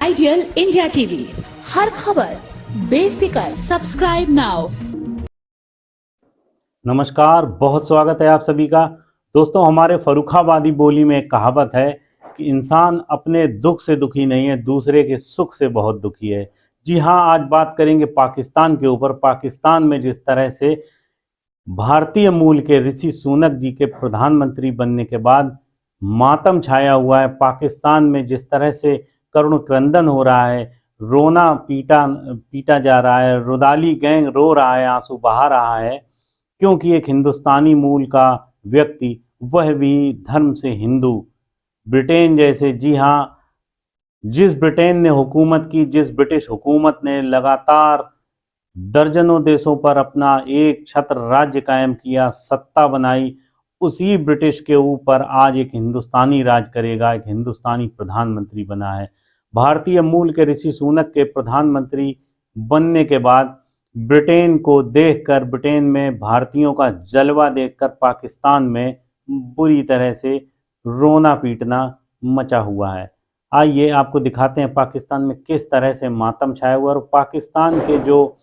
Ideal India TV, हर खबर बेफिक्र। Subscribe now. नमस्कार, बहुत स्वागत है आप सभी का। दोस्तों, हमारे फर्रुखाबादी बोली में एक कहावत है कि इंसान अपने दुख से दुखी नहीं है, दूसरे के सुख से बहुत दुखी है। जी हाँ, आज बात करेंगे पाकिस्तान के ऊपर। पाकिस्तान में जिस तरह से भारतीय मूल के ऋषि सुनक जी के प्रधानमंत्री बनने के बाद मातम छाया हुआ है, पाकिस्तान में जिस तरह से करुण क्रंदन हो रहा है, रोना पीटा पीटा जा रहा है, रुदाली गैंग रो रहा है, आंसू बहा रहा है, क्योंकि एक हिंदुस्तानी मूल का व्यक्ति, वह भी धर्म से हिंदू, ब्रिटेन जैसे, जी हाँ, जिस ब्रिटेन ने हुकूमत की, जिस ब्रिटिश हुकूमत ने लगातार दर्जनों देशों पर अपना एक छत्र राज्य कायम किया, सत्ता बनाई, उसी ब्रिटिश के ऊपर आज एक हिंदुस्तानी राज करेगा, एक हिंदुस्तानी प्रधानमंत्री बना है। भारतीय मूल के ऋषि सुनक के प्रधानमंत्री बनने के बाद ब्रिटेन को देखकर, ब्रिटेन में भारतीयों का जलवा देखकर पाकिस्तान में बुरी तरह से रोना पीटना मचा हुआ है। आइए आपको दिखाते हैं पाकिस्तान में किस तरह से मातम छाया हुआ है। और पाकिस्तान के जो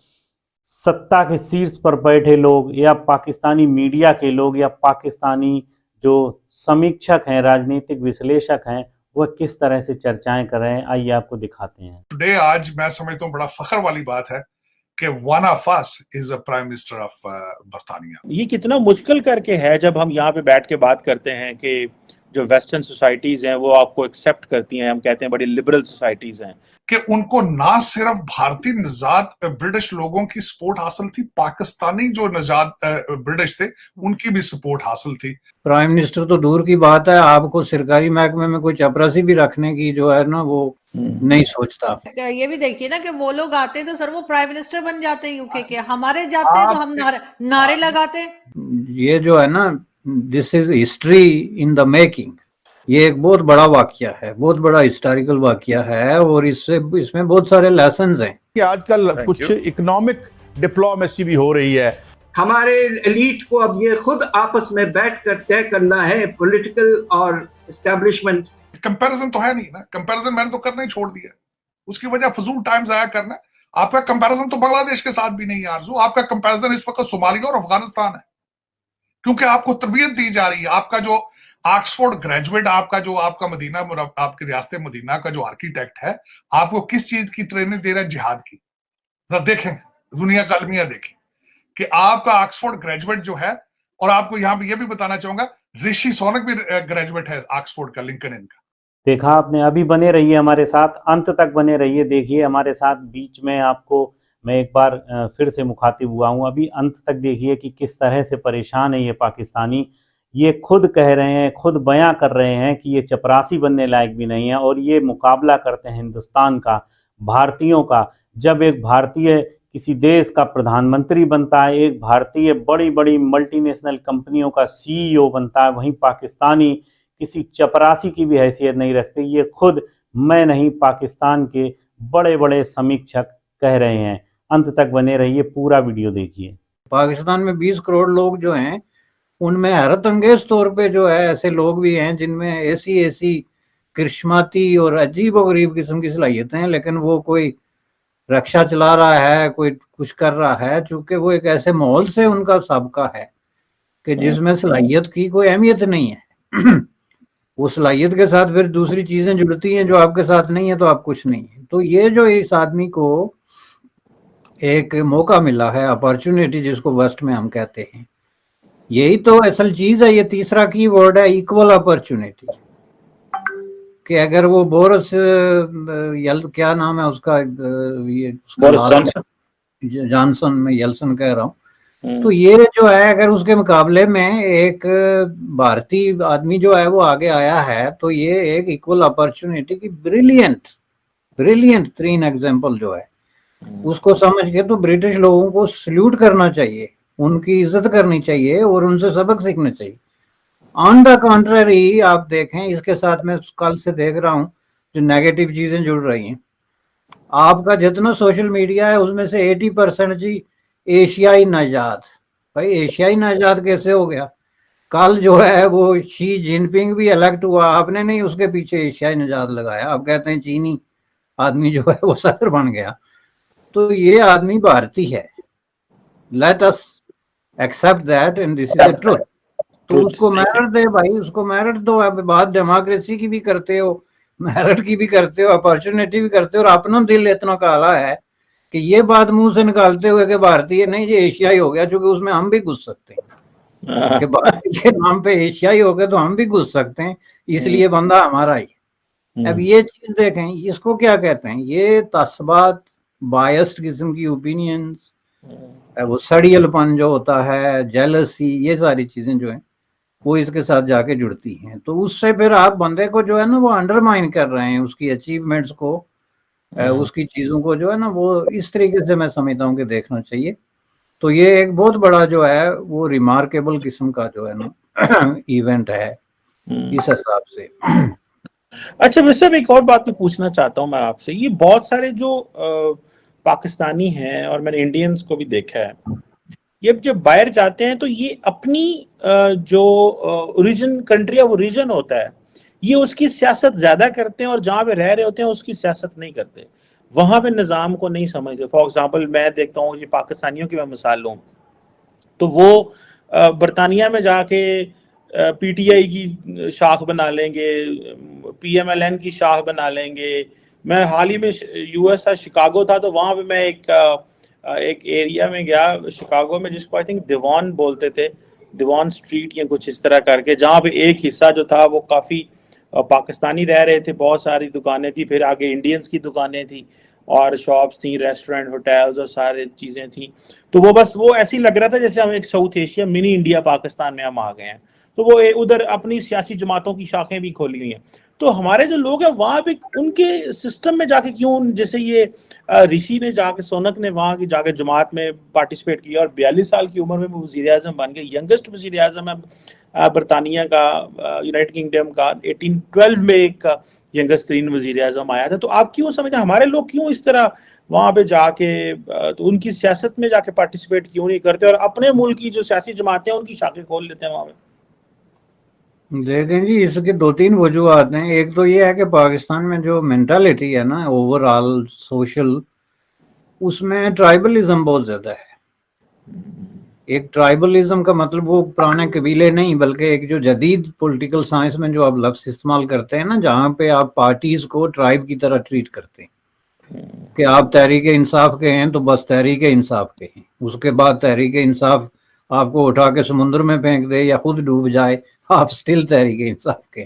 सत्ता के शीर्ष पर बैठे लोग, या पाकिस्तानी मीडिया के लोग, या पाकिस्तानी जो समीक्षक हैं, राजनीतिक विश्लेषक हैं, वह किस तरह से चर्चाएं कर रहे हैं, आइए आपको दिखाते हैं। टुडे आज मैं समझता हूँ बड़ा फख्र वाली बात है कि one of us is a prime minister of बर्तानिया। ये कितना मुश्किल करके है जब हम यहाँ पे बैठ के बात करते हैं कि जो वेस्टर्न सोसाइटीज हैं वो आपको एक्सेप्ट करती हैं, हम कहते हैं बड़ी लिबरल सोसाइटीज हैं, कि उनको ना सिर्फ भारतीय नजात ब्रिटिश लोगों की सपोर्ट हासिल थी, पाकिस्तानी जो नजात ब्रिटिश थे उनकी भी सपोर्ट हासिल थी। प्राइम मिनिस्टर तो दूर की बात है, आपको सरकारी महकमे में कोई चपरासी भी रखने की जो है ना वो नहीं सोचता। ये भी देखिए ना कि वो लोग आते हैं तो सर वो प्राइम मिनिस्टर बन जाते हैं यूके के, हमारे जाते हैं तो हम नारे लगाते हैं। ये जो है ना, this is history in the making. ये एक बहुत बड़ा वाकया है, बहुत बड़ा हिस्टोरिकल वाकया है, और इसमें बहुत सारे लेसन्स हैं कि आजकल कुछ इकोनॉमिक डिप्लोमेसी भी हो रही है। हमारे एलीट को अब ये खुद आपस में बैठकर तय करना है, पॉलिटिकल और एस्टैब्लिशमेंट। कंपैरिजन तो है नहीं ना, कंपैरिजन मैंने तो करना ही छोड़ दिया, उसकी वजह फजूल टाइम जाया करना। आपका कंपैरिजन तो बांग्लादेश के साथ भी नहीं है आरजू, आपका कंपैरिजन इस वक्त सोमालिया और अफगानिस्तान है, क्योंकि आपको तरबियत दी जा रही है। आपका जो ऑक्सफोर्ड ग्रेजुएट, आपका मदीना, आपके रियासत मदीना का जो आर्किटेक्ट है, आपको किस चीज की ट्रेनिंग दे रहा है? जिहाद की। जरा देखें, दुनिया का अलमिया देखें कि आपका ऑक्सफोर्ड ग्रेजुएट जो है, और आपको यहां पे ये भी बताना चाहूंगा ऋषि सोनक भी ग्रेजुएट है ऑक्सफोर्ड का, लिंकन इनका। देखा आपने, अभी बने रहिए हमारे साथ, अंत तक बने रहिए, देखिए हमारे साथ। बीच में आपको मैं एक बार फिर से मुखातिब हुआ हूँ, अभी अंत तक देखिए कि किस तरह से परेशान है ये पाकिस्तानी। ये खुद कह रहे हैं, खुद बयां कर रहे हैं कि ये चपरासी बनने लायक भी नहीं है, और ये मुकाबला करते हैं हिंदुस्तान का, भारतीयों का। जब एक भारतीय किसी देश का प्रधानमंत्री बनता है, एक भारतीय बड़ी बड़ी मल्टीनेशनल कंपनियों का सीईओ बनता है, वहीं पाकिस्तानी किसी चपरासी की भी हैसियत नहीं रखते। ये खुद मैं नहीं, पाकिस्तान के बड़े बड़े समीक्षक कह रहे हैं। अंत तक बने रहिए, पूरा वीडियो देखिए। पाकिस्तान में 20 करोड़ लोग जो हैं, उनमें हैरत अंगेज तौर पे जो है ऐसे लोग भी हैं जिनमें ऐसी करिश्माती और अजीब और गरीब किस्म की सलाहियतें हैं, लेकिन वो कोई रक्षा चला रहा है, कोई कुछ कर रहा है, चूंकि वो एक ऐसे माहौल से उनका साबका है कि जिसमें सलाहियत की कोई अहमियत नहीं है। वो सलाहियत के साथ फिर दूसरी चीजें जुड़ती हैं जो आपके साथ नहीं है, तो आप कुछ नहीं है। तो ये जो इस आदमी को एक मौका मिला है, अपॉर्चुनिटी जिसको वेस्ट में हम कहते हैं, यही तो असल चीज है। ये तीसरा की वर्ड है, इक्वल अपॉर्चुनिटी। कि अगर वो बोरिस क्या नाम है उसका, ये जॉनसन, में येल्सन कह रहा हूँ, तो ये जो है अगर उसके मुकाबले में एक भारतीय आदमी जो है वो आगे आया है, तो ये एक इक्वल अपॉर्चुनिटी की ब्रिलियंट 3 एग्जाम्पल जो है, उसको समझ के तो ब्रिटिश लोगों को सल्यूट करना चाहिए, उनकी इज्जत करनी चाहिए और उनसे सबक सीखना चाहिए। ऑन द कॉन्ट्ररी आप देखें, इसके साथ में कल से देख रहा हूँ जो नेगेटिव चीजें जुड़ रही हैं। आपका जितना सोशल मीडिया है उसमें से 80% जी एशियाई नजाद। भाई एशियाई नजाद कैसे हो गया? कल जो है वो शी जिनपिंग भी इलेक्ट हुआ, आपने नहीं उसके पीछे एशियाई नजाद लगाया, आप कहते हैं चीनी। आदमी जो है वो सदर बन गया, तो ये आदमी भारतीय है, let us accept that and this is the truth. तो उसको मेरिट दे भाई, उसको मेरिट दो। अब बात डेमोक्रेसी की भी करते हो, मेरिट की भी करते हो, अपॉर्चुनिटी भी करते हो, और अपना दिल इतना काला है कि ये बात मुंह से निकालते हुए कि भारतीय नहीं, ये एशियाई हो गया, क्योंकि उसमें हम भी घुस सकते हैं कि भारतीय के नाम पे एशियाई हो गए तो हम भी घुस सकते हैं, इसलिए बंदा हमारा ही। अब ये चीज देखें, इसको क्या कहते हैं, ये तस्बात, बायस्ड किस्म की ओपिनियंस, वो सड़ियलपन जो होता है, जेलसी, ये सारी चीजें जो है वो इसके साथ जाके जुड़ती हैं। तो उससे फिर आप बंदे को जो है ना वो अंडरमाइन कर रहे हैं, उसकी अचीवमेंट्स को, उसकी चीजों को जो है ना वो इस तरीके से मैं समझता हूँ कि देखना चाहिए। तो ये एक बहुत बड़ा जो है वो रिमार्केबल किस्म का जो है ना इवेंट है इस हिसाब से। अच्छा वैसे एक और बात मैं पूछना चाहता हूँ मैं आपसे, ये बहुत सारे जो पाकिस्तानी हैं और मैंने इंडियंस को भी देखा है, ये जब बाहर जाते हैं तो ये अपनी जो ओरिजिन कंट्री या ओरिजिन होता है, ये उसकी सियासत ज्यादा करते हैं, और जहाँ पे रह रहे होते हैं उसकी सियासत नहीं करते, वहां पे निज़ाम को नहीं समझते। फॉर एग्जांपल मैं देखता हूँ, ये पाकिस्तानियों की मैं मिसाल लूँ तो वो बरतानिया में जाके पीटीआई की शाख बना लेंगे, पीएमएलएन की शाख बना लेंगे। मैं हाल ही में यूएस था, शिकागो था, तो वहां पे मैं एक एरिया में गया शिकागो में जिसको आई थिंक दिवान बोलते थे, दिवान स्ट्रीट या कुछ इस तरह करके, जहाँ पे एक हिस्सा जो था वो काफ़ी पाकिस्तानी रह रहे थे, बहुत सारी दुकानें थी, फिर आगे इंडियंस की दुकानें थी और शॉप्स थी, रेस्टोरेंट, होटल्स और सारी चीज़ें थी। तो वो बस वो ऐसे ही लग रहा था जैसे हम एक south Asia mini India Pakistan में हम आ गए हैं। तो वो उधर अपनी सियासी जमातों की शाखें भी खोली हुई हैं। तो हमारे जो लोग हैं वहाँ पे उनके सिस्टम में जाके क्यों, जैसे ये ऋषि ने जाके, सोनक ने वहाँ की जाके जमात में पार्टिसिपेट किया और 42 साल की उम्र में वो वज़ीर आज़म बन गए, यंगेस्ट वज़ीर आज़म है बरतानिया का, यूनाइटेड किंगडम का। 1812 में एक यंगेस्ट तरीन वज़ीर आज़म आया था। तो आप क्यों समझते हैं हमारे लोग क्यों इस तरह वहाँ पे जाके तो उनकी सियासत में जाके पार्टिसिपेट क्यों नहीं करते, और अपने मुल्क की जो सियासी जमातें हैं उनकी शाखें खोल लेते हैं वहाँ पे? देखें जी, इसके दो तीन वजूहत हैं। एक तो ये है कि पाकिस्तान में जो मेंटालिटी है ना ओवरऑल सोशल, उसमें ट्राइबलिज्म बहुत ज्यादा है। एक ट्राइबलिज्म का मतलब वो पुराने कबीले नहीं, बल्कि एक जो जदीद पॉलिटिकल साइंस में जो आप लफ्ज इस्तेमाल करते हैं ना, जहाँ पे आप पार्टीज को ट्राइब की तरह ट्रीट करते हैं कि आप तहरीक इंसाफ के हैं तो बस तहरीक इंसाफ के हैं, उसके बाद तहरीक इंसाफ आपको उठा के समुद्र में फेंक दे या खुद डूब जाए, आप स्टिल तहरीक इंसाफ के।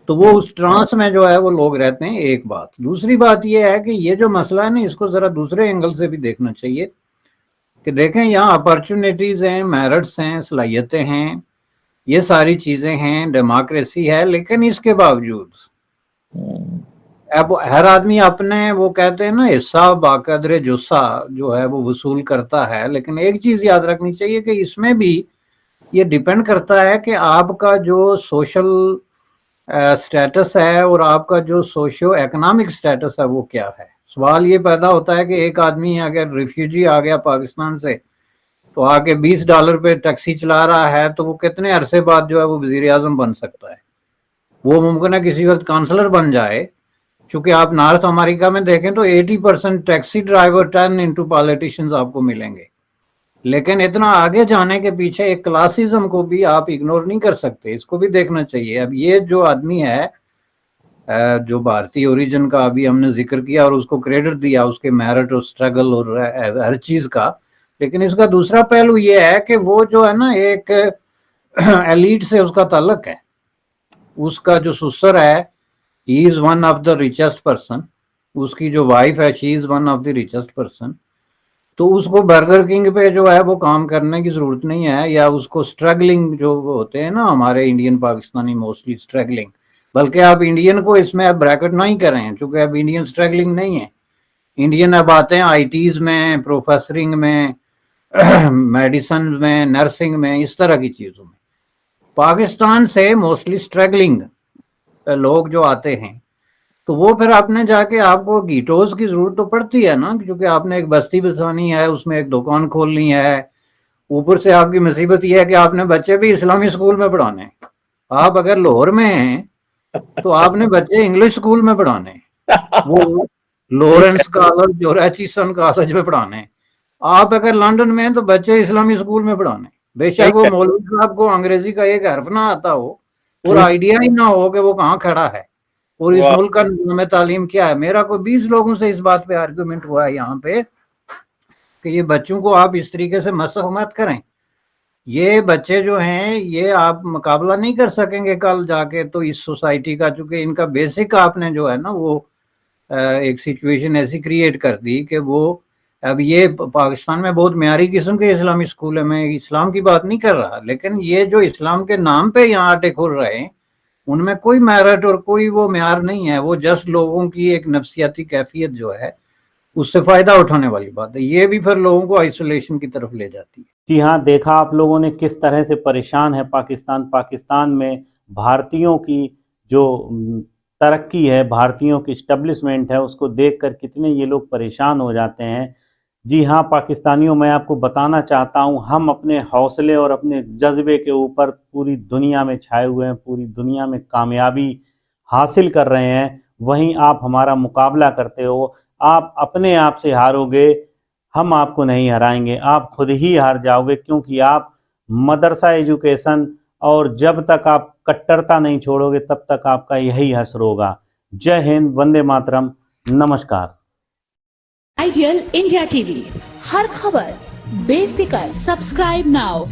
तो वो उस ट्रांस में जो है वो लोग रहते हैं। एक बात। दूसरी बात ये है कि ये जो मसला है ना, इसको जरा दूसरे एंगल से भी देखना चाहिए कि देखें यहाँ अपॉर्चुनिटीज हैं, मेरिट्स हैं, सलाहियतें हैं, ये सारी चीजें हैं, डेमोक्रेसी है, लेकिन इसके बावजूद अब हर आदमी अपने, वो कहते हैं ना, हिस्सा बाकदरे जुस्सा जो है वो वसूल करता है। लेकिन एक चीज याद रखनी चाहिए कि इसमें भी ये डिपेंड करता है कि आपका जो सोशल स्टेटस है और आपका जो सोशियो इकोनॉमिक स्टेटस है वो क्या है। सवाल ये पैदा होता है कि एक आदमी अगर रिफ्यूजी आ गया पाकिस्तान से तो आके $20 पे टैक्सी चला रहा है, तो वो कितने अरसे बाद जो है वो वजीर आजम बन सकता है? वो मुमकिन है किसी वक्त काउंसलर बन जाए, क्योंकि आप नॉर्थ अमेरिका में देखें तो 80% taxi driver turn into politicians आपको मिलेंगे। लेकिन इतना आगे जाने के पीछे एक क्लासिज्म को भी आप इग्नोर नहीं कर सकते, इसको भी देखना चाहिए। अब ये जो आदमी है जो भारतीय ओरिजिन का अभी हमने जिक्र किया और उसको क्रेडिट दिया उसके मेरिट और स्ट्रगल और हर चीज का, लेकिन इसका दूसरा पहलू ये है कि वो जो है ना एक एलीट से उसका ताल्लुक है। उसका जो ससुर है he is one of the richest person, उसकी जो वाइफ है she is one of the richest person. तो उसको बर्गर किंग पे जो है वो काम करने की जरूरत नहीं है, या उसको स्ट्रगलिंग जो होते हैं ना हमारे इंडियन पाकिस्तानी मोस्टली स्ट्रगलिंग, बल्कि आप इंडियन को इसमें अब ब्रैकेट नहीं कर रहे हैं, चूंकि अब इंडियन स्ट्रगलिंग नहीं है। इंडियन अब आते हैं आईटीज में, प्रोफेसरिंग में, मेडिसिन में, नर्सिंग में, इस तरह की चीजों में। पाकिस्तान से मोस्टली स्ट्रगलिंग लोग जो आते हैं, तो वो फिर आपने जाके आपको गीटोज की जरूरत तो पड़ती है ना, क्योंकि आपने एक बस्ती बसानी है, उसमें एक दुकान खोलनी है। ऊपर से आपकी मुसीबत यह है कि आपने बच्चे भी इस्लामी स्कूल में पढ़ाने हैं। आप अगर लाहौर में हैं तो आपने बच्चे इंग्लिश स्कूल में पढ़ाने हैं। लॉरेंस कॉलेज और एचिसन कॉलेज में पढ़ाने। आप अगर लंदन में हैं तो बच्चे इस्लामी स्कूल में पढ़ाने, बेशक वो मौलवी साहब को अंग्रेजी का एक हर्फ ना आता हो और आइडिया ही ना हो कि वो कहाँ खड़ा है और इस मुल्क का निज़ाम तालीम क्या है। मेरा कोई 20 लोगों से इस बात पे आर्गुमेंट हुआ है यहाँ पे कि ये बच्चों को आप इस तरीके से मसख मत करें। ये बच्चे जो हैं ये आप मुकाबला नहीं कर सकेंगे कल जाके तो इस सोसाइटी का, चूंकि इनका बेसिक आपने जो है ना वो एक सिचुएशन ऐसी क्रिएट कर दी कि वो अब ये पाकिस्तान में बहुत म्यारी किस्म के इस्लामी स्कूल है। मैं इस्लाम की बात नहीं कर रहा, लेकिन ये जो इस्लाम के नाम पे यहाँ आटे खुल रहे हैं उनमें कोई मेरिट और कोई वो म्यार नहीं है, वो जस्ट लोगों की एक नफ्सियाती कैफियत जो है उससे फायदा उठाने वाली बात है। ये भी फिर लोगों को आइसोलेशन की तरफ ले जाती है। जी हाँ, देखा आप लोगों ने किस तरह से परेशान है पाकिस्तान में भारतीयों की जो तरक्की है, भारतीयों की इस्टेब्लिशमेंट है, उसको देखकर कितने ये लोग परेशान हो जाते हैं। जी हाँ पाकिस्तानियों, मैं आपको बताना चाहता हूँ हम अपने हौसले और अपने जज्बे के ऊपर पूरी दुनिया में छाए हुए हैं, पूरी दुनिया में कामयाबी हासिल कर रहे हैं। वहीं आप हमारा मुकाबला करते हो, आप अपने आप से हारोगे, हम आपको नहीं हराएंगे, आप खुद ही हार जाओगे, क्योंकि आप मदरसा एजुकेशन और जब तक आप कट्टरता नहीं छोड़ोगे तब तक आपका यही हश्र होगा। जय हिंद, वंदे मातरम, नमस्कार। आइडियल इंडिया टीवी, हर खबर बेफिक्र। Subscribe now.